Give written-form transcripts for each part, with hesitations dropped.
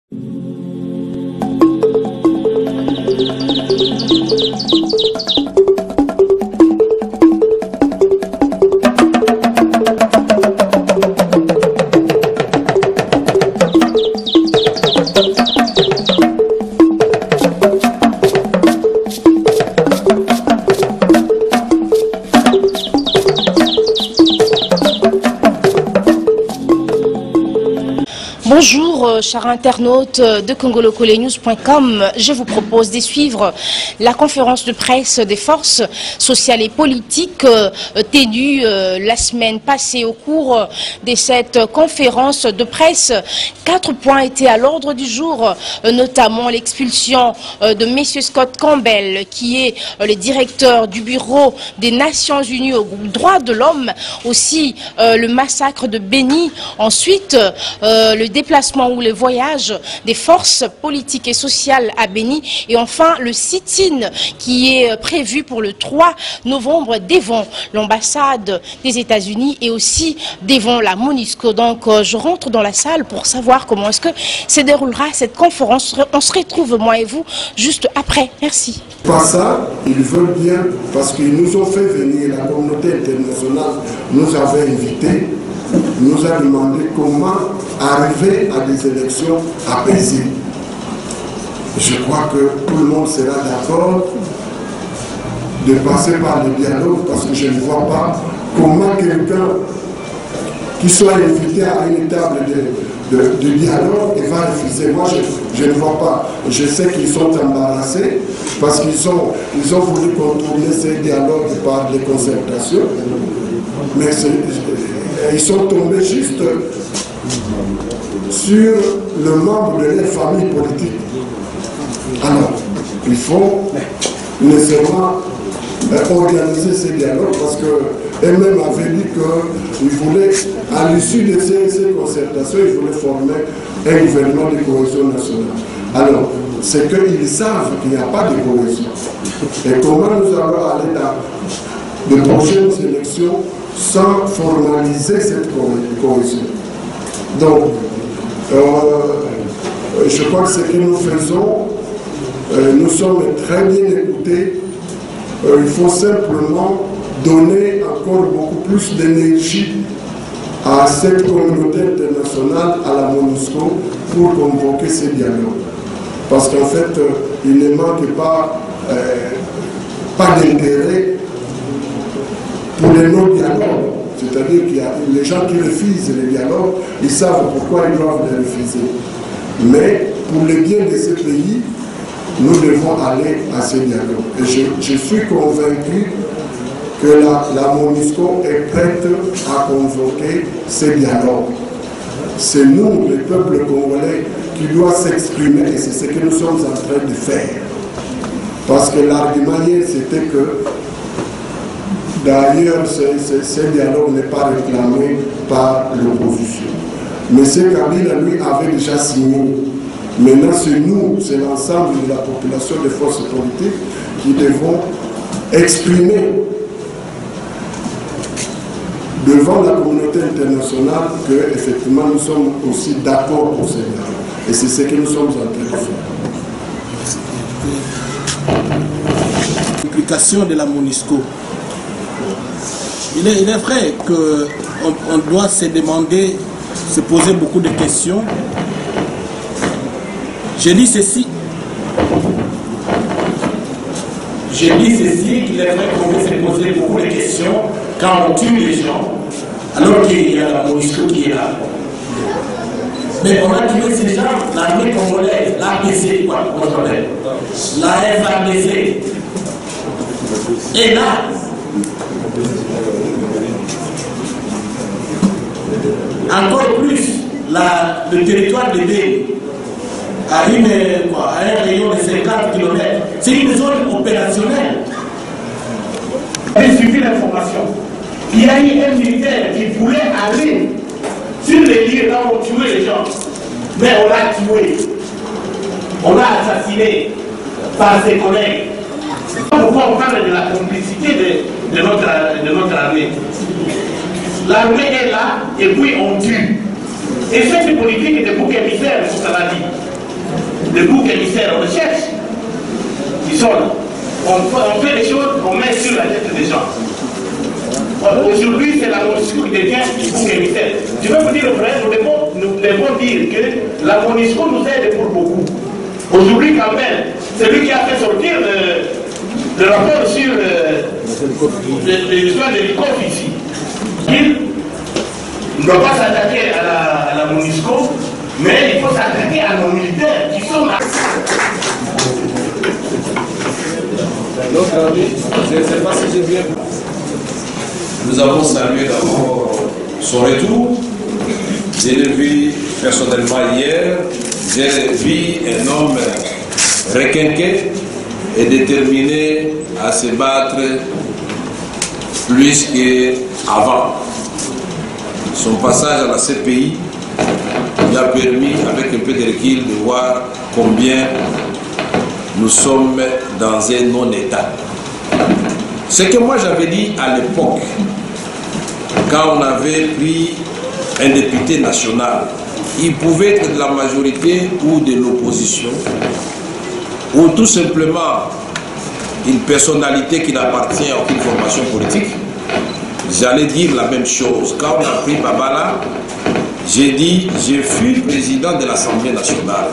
Bonjour chers internautes de congolocolenews.com, je vous propose de suivre la conférence de presse des forces sociales et politiques tenue la semaine passée. Au cours de cette conférence de presse, 4 points étaient à l'ordre du jour, notamment l'expulsion de M. Scott Campbell, qui est le directeur du Bureau des Nations Unies aux droits de l'homme, aussi le massacre de Beni, ensuite le déplacement ou le voyage des forces politiques et sociales à Beni, et enfin le sit-in qui est prévu pour le 3 novembre devant l'ambassade des États-Unis et aussi devant la MONUSCO. Donc je rentre dans la salle pour savoir comment est-ce que se déroulera cette conférence. On se retrouve, moi et vous, juste après. Merci. Pas ça, ils veulent bien, parce qu'ils nous ont fait venir, la communauté internationale nous avait invités, nous a demandé comment arriver à des élections apaisées. Je crois que tout le monde sera d'accord de passer par le dialogue, parce que je ne vois pas comment quelqu'un qui soit invité à une table de dialogue et va refuser. Moi, je ne vois pas. Je sais qu'ils sont embarrassés parce qu'ils ont voulu contourner ces dialogues par des concertations, mais ils sont tombés juste sur le membre de leur famille politique. Alors, il faut nécessairement organiser ces dialogues, parce qu'elle-même avait dit qu'ils voulaient, à l'issue de ces concertations, ils voulaient former un gouvernement de cohésion nationale. Alors, c'est qu'ils savent qu'il n'y a pas de cohésion. Et comment nous allons aller dans de prochaines élections sans formaliser cette cohésion? Donc, je crois que ce que nous faisons, nous sommes très bien écoutés. Il faut simplement donner encore beaucoup plus d'énergie à cette communauté internationale, à la MONUSCO, pour convoquer ces dialogues. Parce qu'en fait, il ne manque pas d'intérêt pour les non-dialogues. C'est-à-dire qu'il y a les gens qui refusent les dialogues, ils savent pourquoi ils doivent les refuser. Mais pour le bien de ces pays, nous devons aller à ces dialogues. Et je suis convaincu que la MONUSCO est prête à convoquer ces dialogues. C'est nous, le peuple congolais, qui doit s'exprimer, et c'est ce que nous sommes en train de faire. Parce que l'argument hier, c'était que d'ailleurs, ce dialogue n'est pas réclamé par l'opposition. M. Kabila, lui, avait déjà signé. Maintenant, c'est nous, c'est l'ensemble de la population des forces politiques qui devons exprimer devant la communauté internationale que, effectivement, nous sommes aussi d'accord pour ce dialogue. Et c'est ce que nous sommes en train de faire. L'implication de la MONUSCO. Il est vrai qu'on doit se demander, se poser beaucoup de questions. Je dis ceci. Qu'il est vrai qu'on peut se poser beaucoup de questions quand on tue les gens, alors qu'il y a la MONUSCO qui est là. Mais on a tué ces gens, l'armée congolaise, l'APC, quoi, la FARDC. Et là, encore plus, le territoire de Beni, à un rayon de 50 km, c'est une zone opérationnelle. Il suffit l'information. Il y a eu un militaire qui voulait aller sur les lieux là où on tuait les gens. Mais on l'a tué. On l'a assassiné par ses collègues. Pourquoi on parle de la complicité de notre armée? L'armée est là et puis on tue. Et cette politique de bouc émissaire, vous savez dit. le bouc émissaire, on le cherche. Ils sont là. On fait les choses, on met sur la tête des gens. Aujourd'hui, c'est la MONUSCO qui devient le bouc émissaire. Je vais vous dire, frère, nous devons dire que la MONUSCO nous aide pour beaucoup. Aujourd'hui, quand même, c'est lui qui a fait sortir le rapport sur l'histoire de l'hélicoptère ici. Il ne doit pas s'attaquer à la MONUSCO, mais il faut s'attaquer à nos militaires qui sont là. Notre ami, je ne sais pas si j'ai bien. Nous avons salué d'abord son retour. Je l'ai vu personnellement hier. J'ai vu un homme requinqué et déterminé à se battre plus qu'avant. Son passage à la CPI lui a permis, avec un peu de recul, de voir combien nous sommes dans un non-État. Ce que moi j'avais dit à l'époque, quand on avait pris un député national, il pouvait être de la majorité ou de l'opposition, ou tout simplement une personnalité qui n'appartient à aucune formation politique. J'allais dire la même chose. Quand on a pris Babala, j'ai dit, je fus président de l'Assemblée nationale.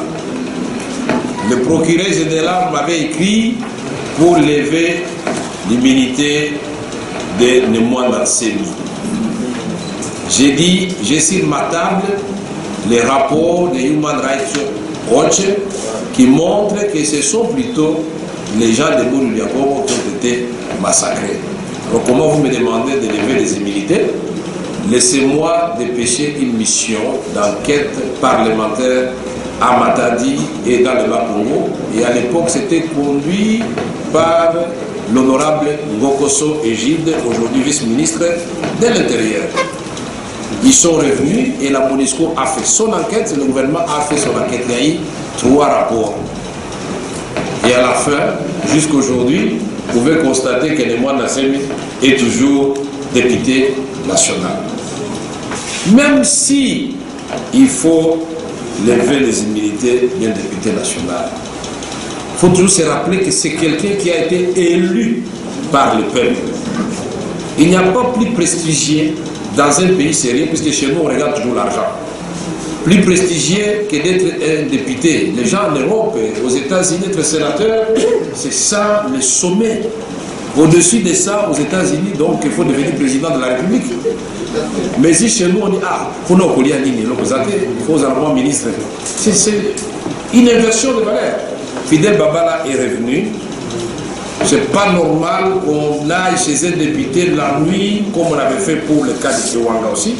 Le procureur général m'avait écrit pour lever l'immunité de Nemwanda Nsemi. J'ai dit, j'ai sur ma table les rapports de Human Rights Watch qui montrent que ce sont plutôt les gens de Boulou-Biakobo qui ont été massacrés. Alors comment vous me demandez de lever les immunités? Laissez-moi dépêcher une mission d'enquête parlementaire à Matadi et dans le Bas-Congo. Et à l'époque, c'était conduit par l'honorable Ngokoso Égide, aujourd'hui vice-ministre de l'Intérieur. Ils sont revenus et la MONUSCO a fait son enquête, le gouvernement a fait son enquête. Il y a eu 3 rapports. Et à la fin, jusqu'aujourd'hui, vous pouvez constater que Nemwanda Nsemi est toujours député national. Même si il faut lever les immunités d'un député national, il faut toujours se rappeler que c'est quelqu'un qui a été élu par le peuple. Il n'y a pas plus prestigieux dans un pays sérieux, puisque chez nous on regarde toujours l'argent. Plus prestigieux que d'être un député. Les gens en Europe, aux États-Unis, être sénateur, c'est ça le sommet. Au-dessus de ça, aux États-Unis, donc il faut devenir président de la République. Mais si chez nous on dit, ah, il faut nous collier à Nini, il faut avoir ministre. C'est une inversion de valeur. Fidel Babala est revenu. C'est pas normal qu'on aille chez un député la nuit, comme on avait fait pour le cas de Kiwanga aussi.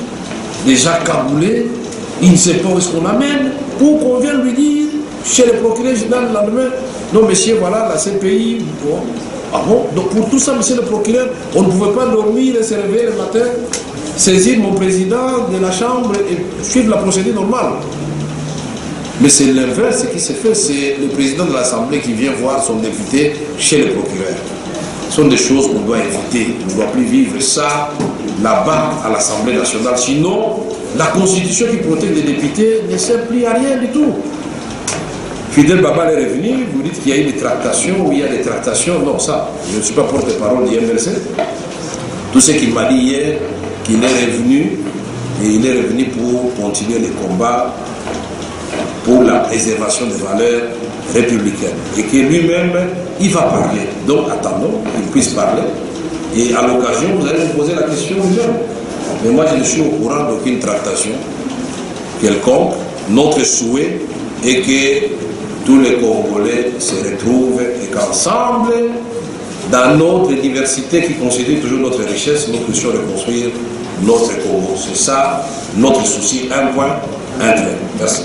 Déjà caboulé, il ne sait pas où est-ce qu'on l'amène, pour qu'on vienne lui dire, chez le procureur général le lendemain, non monsieur, voilà, la CPI. Bon. Ah bon? Donc pour tout ça, monsieur le procureur, on ne pouvait pas dormir et se réveiller le matin, saisir mon président de la chambre et suivre la procédure normale. Mais c'est l'inverse, ce qui se fait, c'est le président de l'Assemblée qui vient voir son député chez le procureur. Ce sont des choses qu'on doit éviter. On ne doit plus vivre ça là-bas à l'Assemblée nationale. Sinon, la constitution qui protège les députés ne sert plus à rien du tout. Fidel Babala est revenu, vous dites qu'il y a eu des tractations, ou il y a des tractations. Non, ça, je ne suis pas porte-parole du MLC. Tout ce qu'il m'a dit hier, qu'il est revenu, et il est revenu pour continuer les combats pour la préservation des valeurs républicaines. Et que lui-même, il va parler. Donc attendons qu'il puisse parler. Et à l'occasion, vous allez me poser la question lui-même. Mais moi, je ne suis au courant d'aucune tractation quelconque. Notre souhait est que tous les Congolais se retrouvent et qu'ensemble, dans notre diversité qui constitue toujours notre richesse, nous puissions reconstruire notre Congo. C'est ça notre souci. Un point, un trait. Merci.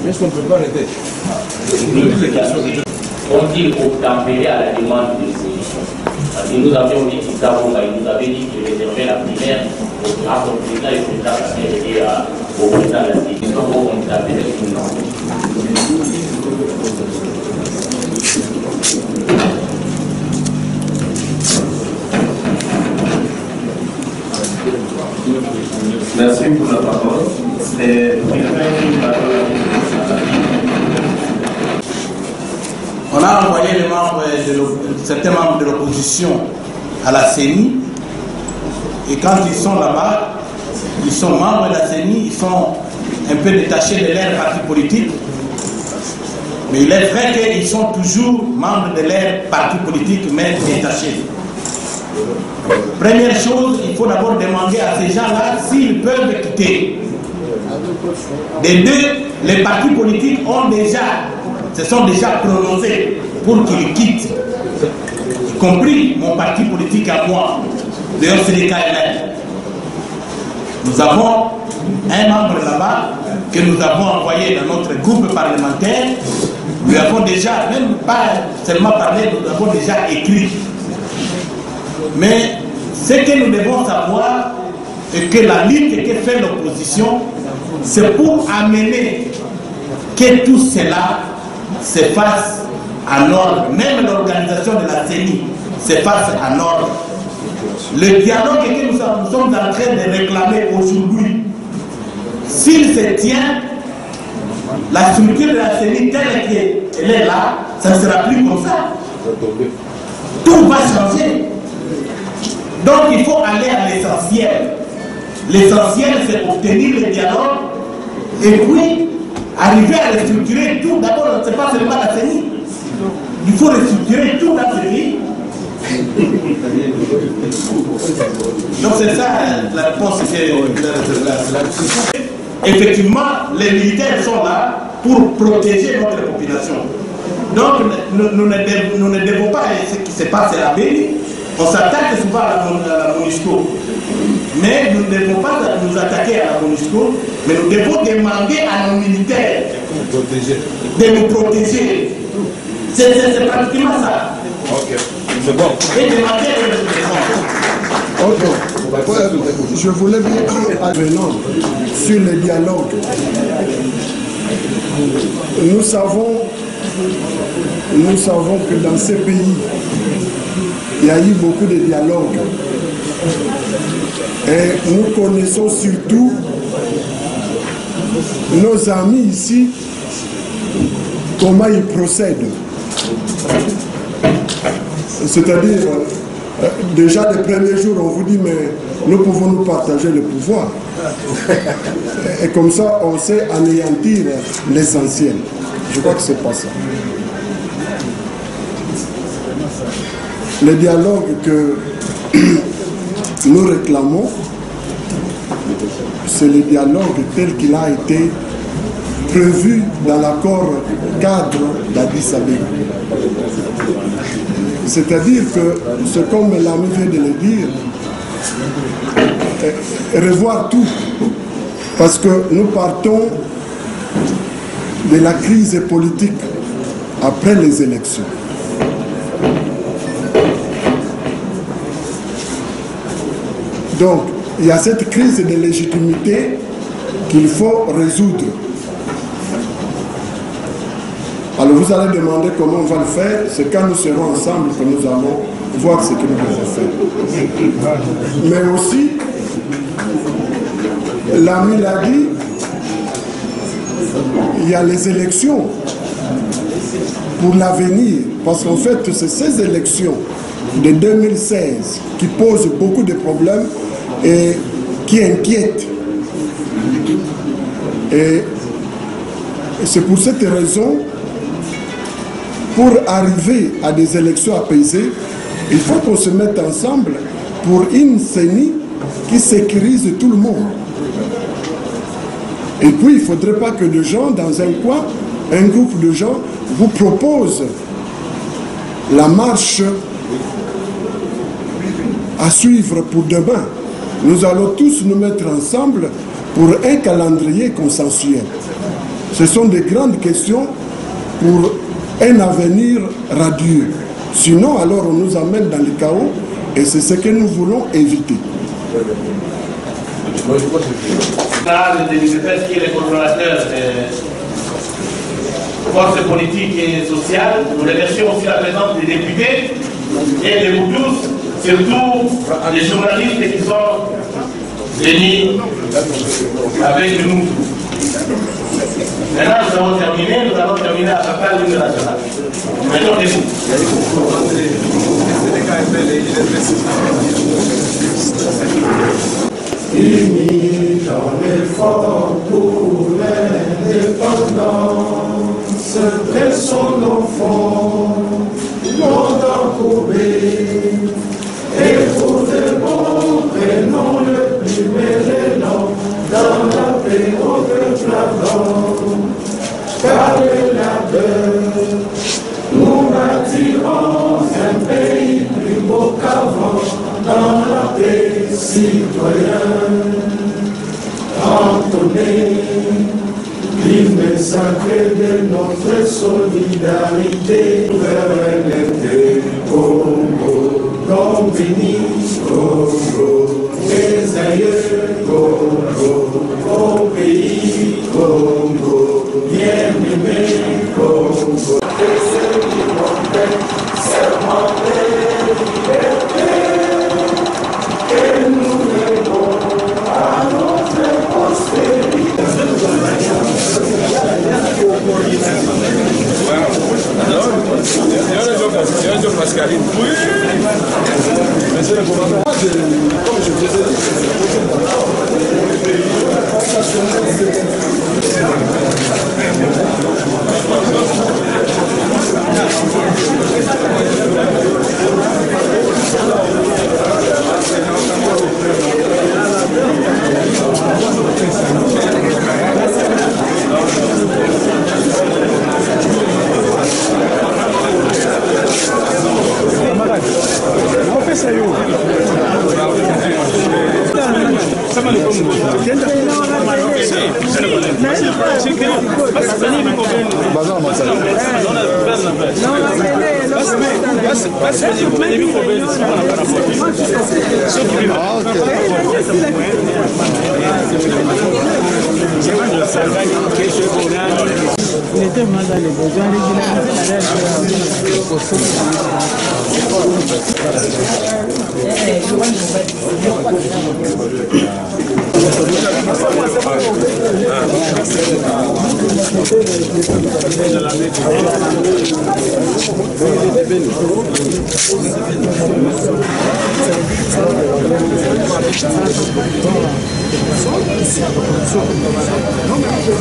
Est-ce qu'on ne peut pas arrêter? On dit obtempérer à la demande de solution. Parce que nous avions dit qu'il nous avait dit qu'il réservait la primaire à son président et au président au président de la solution pour obtempérer tout le monde. Merci pour la parole. On a envoyé certains membres de l'opposition à la CENI, et quand ils sont là-bas, ils sont membres de la CENI, ils sont un peu détachés de leur parti politique, mais il est vrai qu'ils sont toujours membres de leur parti politique, mais détachés. Première chose, il faut d'abord demander à ces gens-là s'ils peuvent quitter. Des deux, les partis politiques se sont déjà prononcés pour qu'ils quittent, y compris mon parti politique à moi, le OCDKML. Nous avons un membre là-bas que nous avons envoyé dans notre groupe parlementaire. Nous avons déjà, même pas seulement parlé, nous avons déjà écrit. Mais ce que nous devons savoir est que la lutte que fait l'opposition, c'est pour amener que tout cela se fasse en ordre. Même l'organisation de la CENI se fasse en ordre. Le dialogue que nous sommes en train de réclamer aujourd'hui, s'il se tient, la structure de la CENI telle qu'elle est là, ça ne sera plus comme ça. Tout va changer. Donc il faut aller à l'essentiel. L'essentiel, c'est obtenir le dialogue et puis arriver à restructurer tout. D'abord, ce n'est pas seulement la CENI. Il faut restructurer tout dans ce pays. Donc c'est ça la réponse que effectivement, les militaires sont là pour protéger notre population. Donc nous ne devons pas, ce qui se passe à la Béni, on s'attaque souvent à la MONUSCO. Mais nous ne devons pas nous attaquer à la MONUSCO, mais nous devons demander à nos militaires de nous protéger. C'est pratiquement ça. Ok. C'est bon. Et demander je voulais bien revenir sur le dialogue. Nous savons que dans ces pays, il y a eu beaucoup de dialogues. Et nous connaissons surtout nos amis ici, comment ils procèdent. C'est-à-dire, déjà les premiers jours, on vous dit, mais nous pouvons nous partager le pouvoir. Et comme ça, on sait anéantir l'essentiel. Je crois que c'est pas ça. Le dialogue que nous réclamons, c'est le dialogue tel qu'il a été prévu dans l'accord cadre d'Addis Abeba. C'est-à-dire que, c'est comme l'ami vient de le dire, revoir tout. Parce que nous partons de la crise politique après les élections. Donc, il y a cette crise de légitimité qu'il faut résoudre. Alors vous allez demander comment on va le faire, c'est quand nous serons ensemble que nous allons voir ce que nous devons faire. Mais aussi, l'ami l'a dit, il y a les élections pour l'avenir, parce qu'en fait c'est ces élections de 2016 qui posent beaucoup de problèmes et qui inquiètent. Et c'est pour cette raison, pour arriver à des élections apaisées, il faut qu'on se mette ensemble pour une CENI qui sécurise tout le monde. Et puis, il ne faudrait pas que les gens, dans un coin, un groupe de gens, vous proposent la marche à suivre pour demain. Nous allons tous nous mettre ensemble pour un calendrier consensuel. Ce sont des grandes questions pour un avenir radieux. Sinon, alors, on nous amène dans le chaos et c'est ce que nous voulons éviter. Là, le DGPS qui est le contrôlateur des forces politiques et sociales, nous remercions aussi la présence des députés et de vous tous, surtout les journalistes qui sont venir avec nous. Maintenant, nous avons terminé à la place de nationale. Maintenant, Unis dans l'effort pour l'indépendance, pressons nos fonds, monde encourbé, et pour de bons prénoms le plus mêlant, dans la paix au peuple avant, car le labeur, nous bâtirons un pays plus beau qu'avant, dans la paix citoyenne, entonnez l'hymne sacré de notre solidarité, souveraineté, Congo, nom béni, Congo, les aïeux, Congo, mon pays, Congo, bien-aimé, Congo, et ceux qui m'ont fait serment de liberté. Et nous répondons à notre postérité.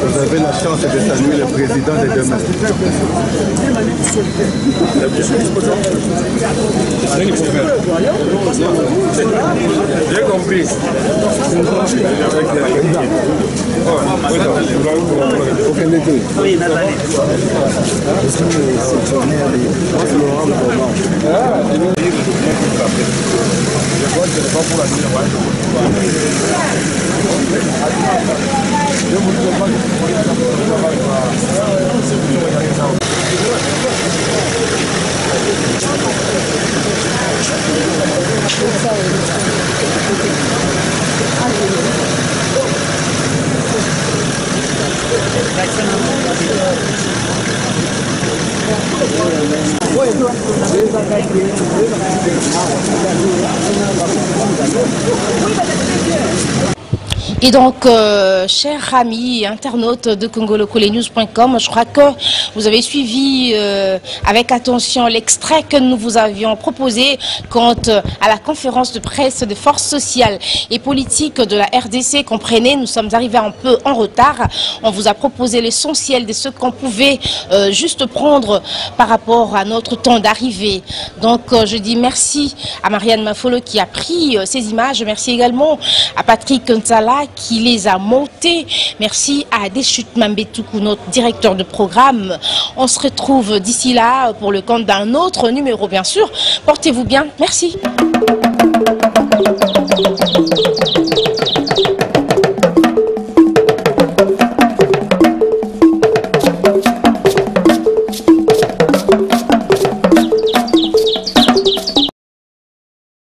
Vous avez la chance de saluer le président de demain. J'ai compris. Et donc, chers amis internautes de congolocolenews.com, je crois que vous avez suivi avec attention l'extrait que nous vous avions proposé quant à la conférence de presse des forces sociales et politiques de la RDC. Comprenez, nous sommes arrivés un peu en retard. On vous a proposé l'essentiel de ce qu'on pouvait juste prendre par rapport à notre temps d'arrivée. Donc, je dis merci à Marianne Mafolo qui a pris ces images. Merci également à Patrick Nsala qui les a montées. Merci à Deschut Mambetoukou, notre directeur de programme. On se retrouve d'ici là pour le compte d'un autre numéro, bien sûr. Portez-vous bien. Merci.